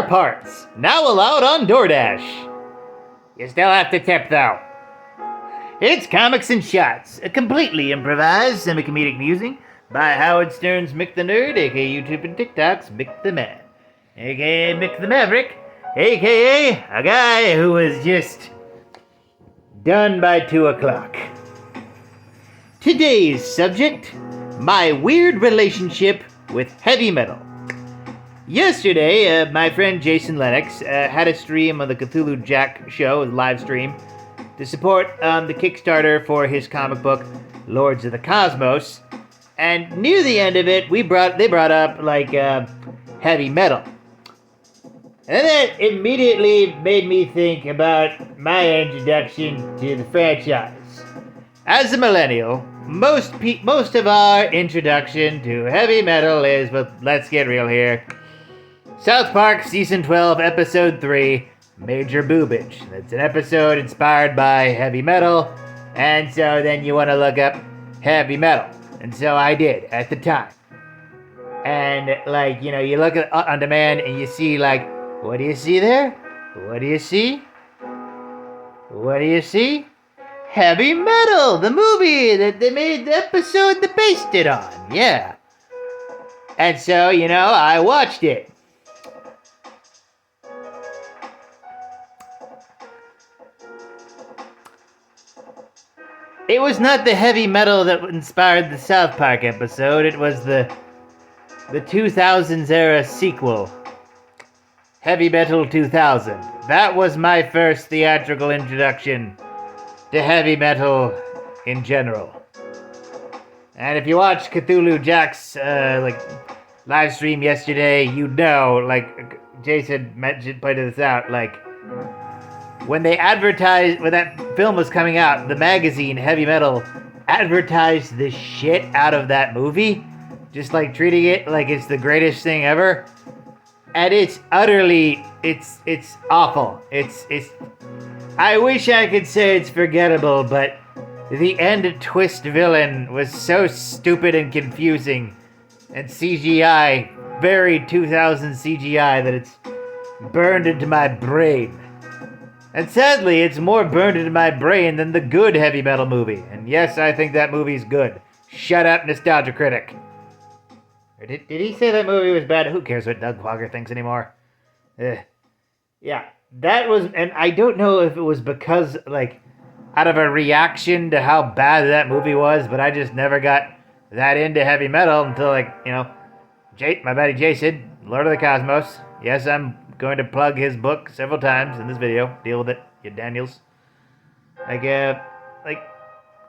Spare parts, now allowed on DoorDash. You still have to tip, though. It's Comics and Shots, a completely improvised semi-comedic musing by Howard Stern's Mick the Nerd, aka YouTube and TikTok's Mick the Man, aka Mick the Maverick, aka a guy who was just done by 2 o'clock. Today's subject, my weird relationship with heavy metal. Yesterday, my friend Jason Lennox had a stream on the Cthulhu Jack show, a live stream, to support the Kickstarter for his comic book, Lords of the Cosmos. And near the end of it, they brought up like heavy metal. And that immediately made me think about my introduction to the franchise. As a millennial, most of our introduction to heavy metal is, but let's get real here, South Park Season 12, Episode 3, Major Boobage. That's an episode inspired by heavy metal, and so then you want to look up heavy metal. And so I did, at the time. And, like, you know, you look at on demand and you see, like, what do you see there? What do you see? What do you see? Heavy Metal, the movie that they made the episode they based it on, yeah. And so, you know, I watched it. It was not the heavy metal that inspired the South Park episode, it was the 2000s era sequel, Heavy Metal 2000. That was my first theatrical introduction to heavy metal in general. And if you watched Cthulhu Jack's live stream yesterday, you know, like Jason pointed this out, like when that film was coming out, the magazine Heavy Metal advertised the shit out of that movie, just like treating it like it's the greatest thing ever. And it's utterly, it's awful. It's I wish I could say it's forgettable, but the end twist villain was so stupid and confusing, and CGI, very 2000 CGI, that it's burned into my brain. And sadly, it's more burned into my brain than the good heavy metal movie. And yes, I think that movie's good. Shut up, Nostalgia Critic. Or did he say that movie was bad? Who cares what Doug Quagger thinks anymore? Yeah, that was, and I don't know if it was because, like, out of a reaction to how bad that movie was, but I just never got that into heavy metal until, like, you know, my buddy Jason, Lord of the Cosmos. Yes, I'm going to plug his book several times in this video. Deal with it, you Daniels.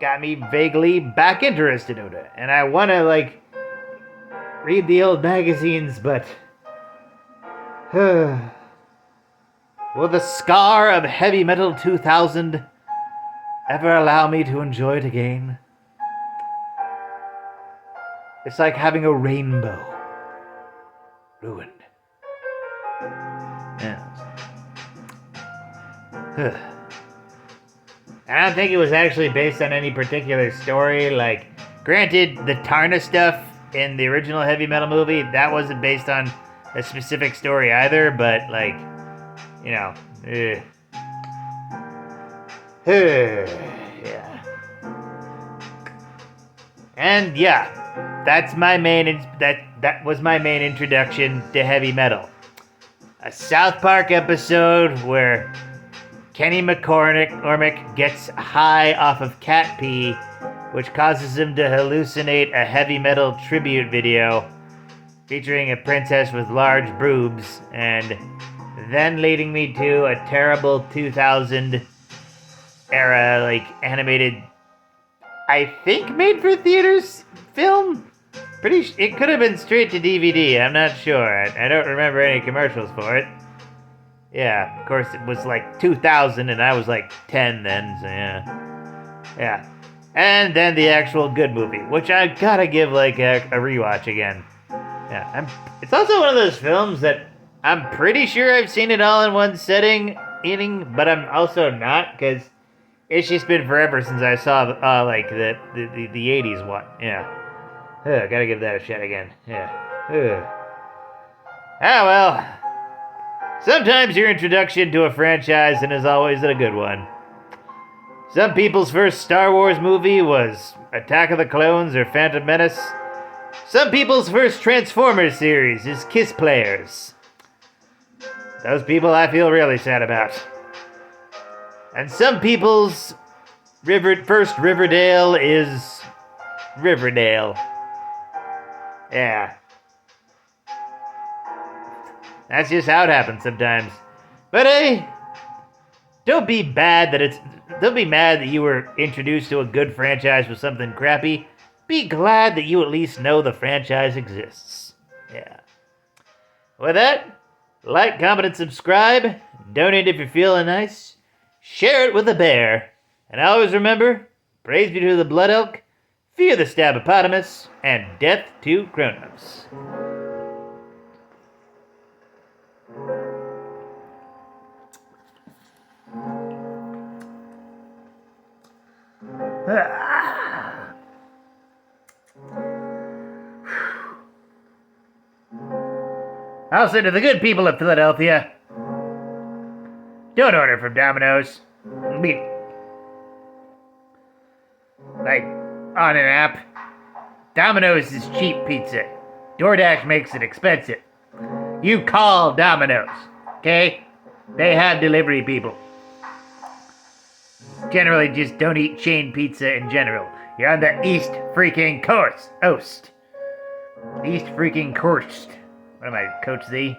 Got me vaguely back interested in it. And I want to, like, read the old magazines, but will the scar of Heavy Metal 2000 ever allow me to enjoy it again? It's like having a rainbow ruined. Yeah. I don't think it was actually based on any particular story. Like, granted, the Tarna stuff in the original Heavy Metal movie, that wasn't based on a specific story either, but, like, you know, yeah. And yeah, that's my main, that was my main introduction to heavy metal. A South Park episode where Kenny McCormick gets high off of cat pee, which causes him to hallucinate a heavy metal tribute video featuring a princess with large boobs, and then leading me to a terrible 2000 era, like, animated, I think made for theaters film? It could have been straight to DVD, I'm not sure. I don't remember any commercials for it. Yeah, of course it was like 2000 and I was like 10 then, so yeah. Yeah. And then the actual good movie, which I gotta give like a rewatch again. Yeah, it's also one of those films that I'm pretty sure I've seen it all in one setting, but I'm also not, because it's just been forever since I saw like the 80s one. Yeah. Gotta give that a shot again. Yeah. Ah, well. Sometimes your introduction to a franchise is always a good one. Some people's first Star Wars movie was Attack of the Clones or Phantom Menace. Some people's first Transformers series is Kiss Players. Those people I feel really sad about. And some people's first Riverdale is Riverdale. Yeah. That's just how it happens sometimes. But hey, don't be mad that you were introduced to a good franchise with something crappy. Be glad that you at least know the franchise exists. Yeah. With that, like, comment, and subscribe. Donate if you're feeling nice. Share it with a bear. And always remember, praise be to the blood elk, fear the stabopotamus, and death to grown-ups. I'll say to the good people of Philadelphia, don't order from Domino's. Like, on an app. Domino's is cheap pizza. DoorDash makes it expensive. You call Domino's, okay? They have delivery people. Generally, just don't eat chain pizza in general. You're on the East freaking Coast. East freaking Coast. What am I, Coach Z?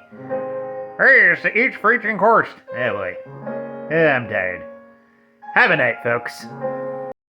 Hey, it's the East freaking Coast. Oh boy. I'm tired. Have a night, folks.